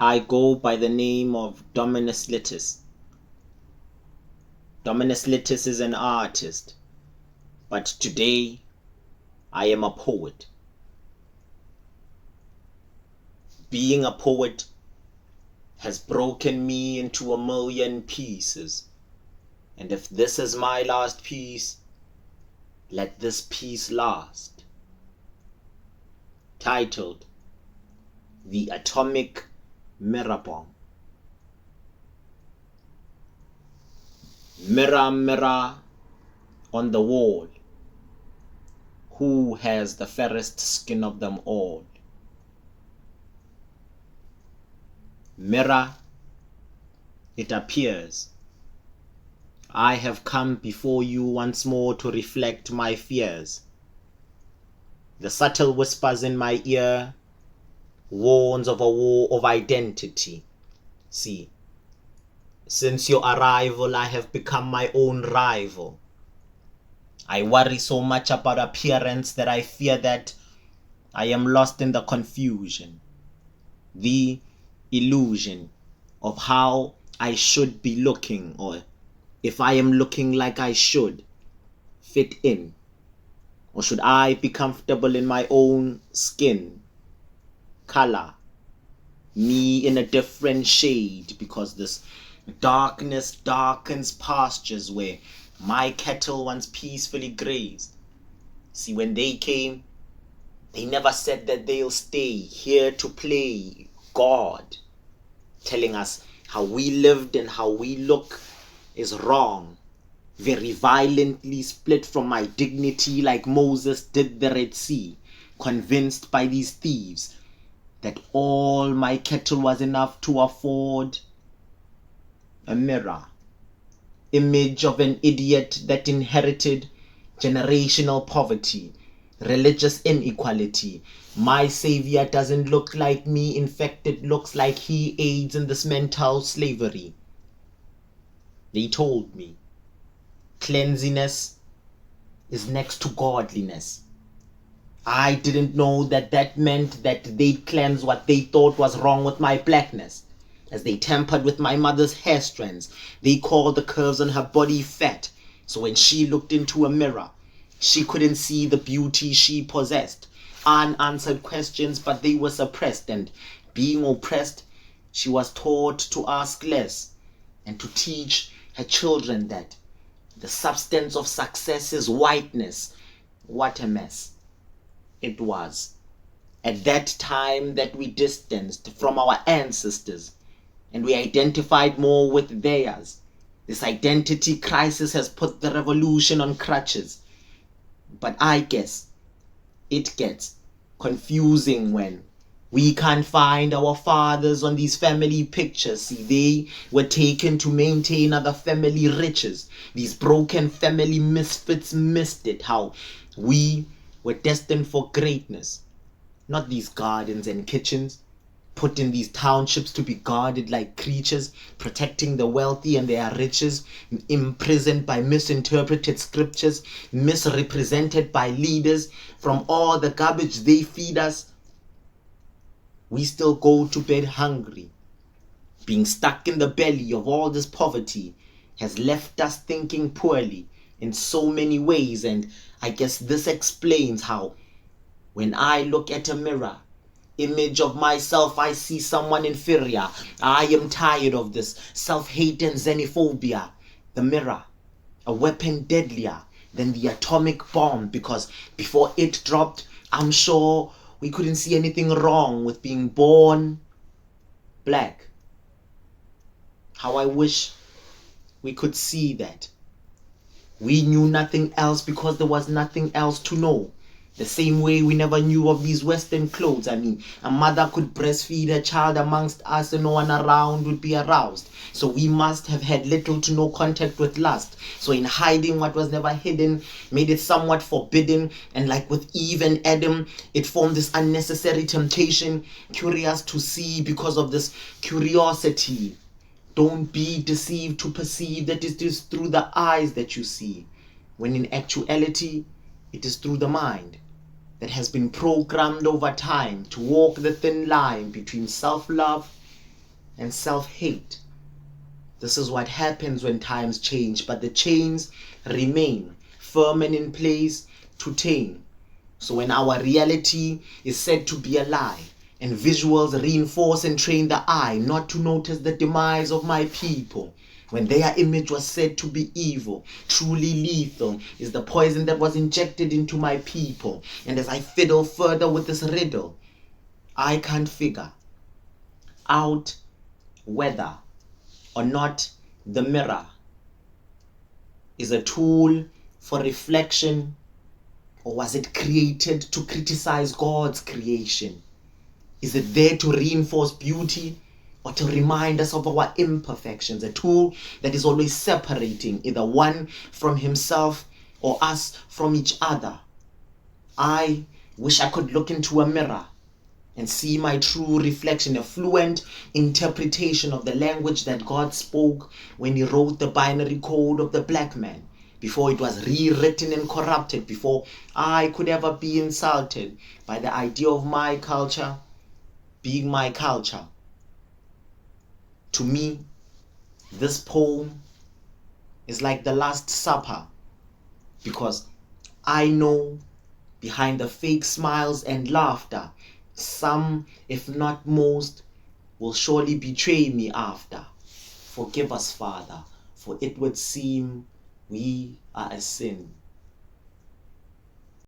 I go by the name of Dominus Litis. Dominus Litis is an artist, but today I am a poet. Being a poet has broken me into a million pieces, and if this is my last piece, let this piece last. Titled, The Atomic Mirror Bomb. Mirror, mirror on the wall, who has the fairest skin of them all? Mirror, it appears, I have come before you once more to reflect my fears. The subtle whispers in my ear warns of a war of identity. See, since your arrival, I have become my own rival. I worry so much about appearance that I fear that I am lost in the confusion, the illusion of how I should be looking, or if I am looking like I should fit in, or should I be comfortable in my own skin color, me in a different shade, because this darkness darkens pastures where my cattle once peacefully grazed. See, when they came, they never said that they'll stay here to play God, telling us how we lived and how we look is wrong, very violently split from my dignity like Moses did the Red Sea, convinced by these thieves that all my cattle was enough to afford a mirror, image of an idiot that inherited generational poverty, religious inequality. My savior doesn't look like me, in fact it looks like he aids in this mental slavery. They told me cleanliness is next to godliness. I didn't know that that meant that they'd cleanse what they thought was wrong with my blackness. As they tampered with my mother's hair strands, they called the curves on her body fat. So when she looked into a mirror, she couldn't see the beauty she possessed. Unanswered questions, but they were suppressed. And being oppressed, she was taught to ask less and to teach her children that the substance of success is whiteness. What a mess it was. At that time that we distanced from our ancestors and we identified more with theirs. This identity crisis has put the revolution on crutches. But I guess it gets confusing when we can't find our fathers on these family pictures. See, they were taken to maintain other family riches. These broken family misfits missed it, how we were destined for greatness. Not these gardens and kitchens, put in these townships to be guarded like creatures, protecting the wealthy and their riches, imprisoned by misinterpreted scriptures, misrepresented by leaders. From all the garbage they feed us, we still go to bed hungry. Being stuck in the belly of all this poverty has left us thinking poorly in so many ways, and I guess this explains how when I look at a mirror image of myself, I see someone inferior. I am tired of this self-hate and xenophobia. The mirror, a weapon deadlier than the atomic bomb, because before it dropped, I'm sure we couldn't see anything wrong with being born black. How I wish we could see that. We knew nothing else because there was nothing else to know. The same way we never knew of these Western clothes. I mean, a mother could breastfeed her child amongst us and no one around would be aroused. So we must have had little to no contact with lust. So in hiding what was never hidden, made it somewhat forbidden. And like with Eve and Adam, it formed this unnecessary temptation, curious to see because of this curiosity. Don't be deceived to perceive that it is through the eyes that you see, when in actuality, it is through the mind that has been programmed over time to walk the thin line between self-love and self-hate. This is what happens when times change, but the chains remain firm and in place to tame. So when our reality is said to be a lie, and visuals reinforce and train the eye not to notice the demise of my people, when their image was said to be evil, truly lethal is the poison that was injected into my people. And as I fiddle further with this riddle, I can't figure out whether or not the mirror is a tool for reflection, or was it created to criticize God's creation? Is it there to reinforce beauty or to remind us of our imperfections? A tool that is always separating either one from himself or us from each other. I wish I could look into a mirror and see my true reflection, a fluent interpretation of the language that God spoke when he wrote the binary code of the black man, before it was rewritten and corrupted, before I could ever be insulted by the idea of my culture being my culture. To me, this poem is like the Last Supper, because I know behind the fake smiles and laughter, some, if not most, will surely betray me after. Forgive us, Father, for it would seem we are a sin.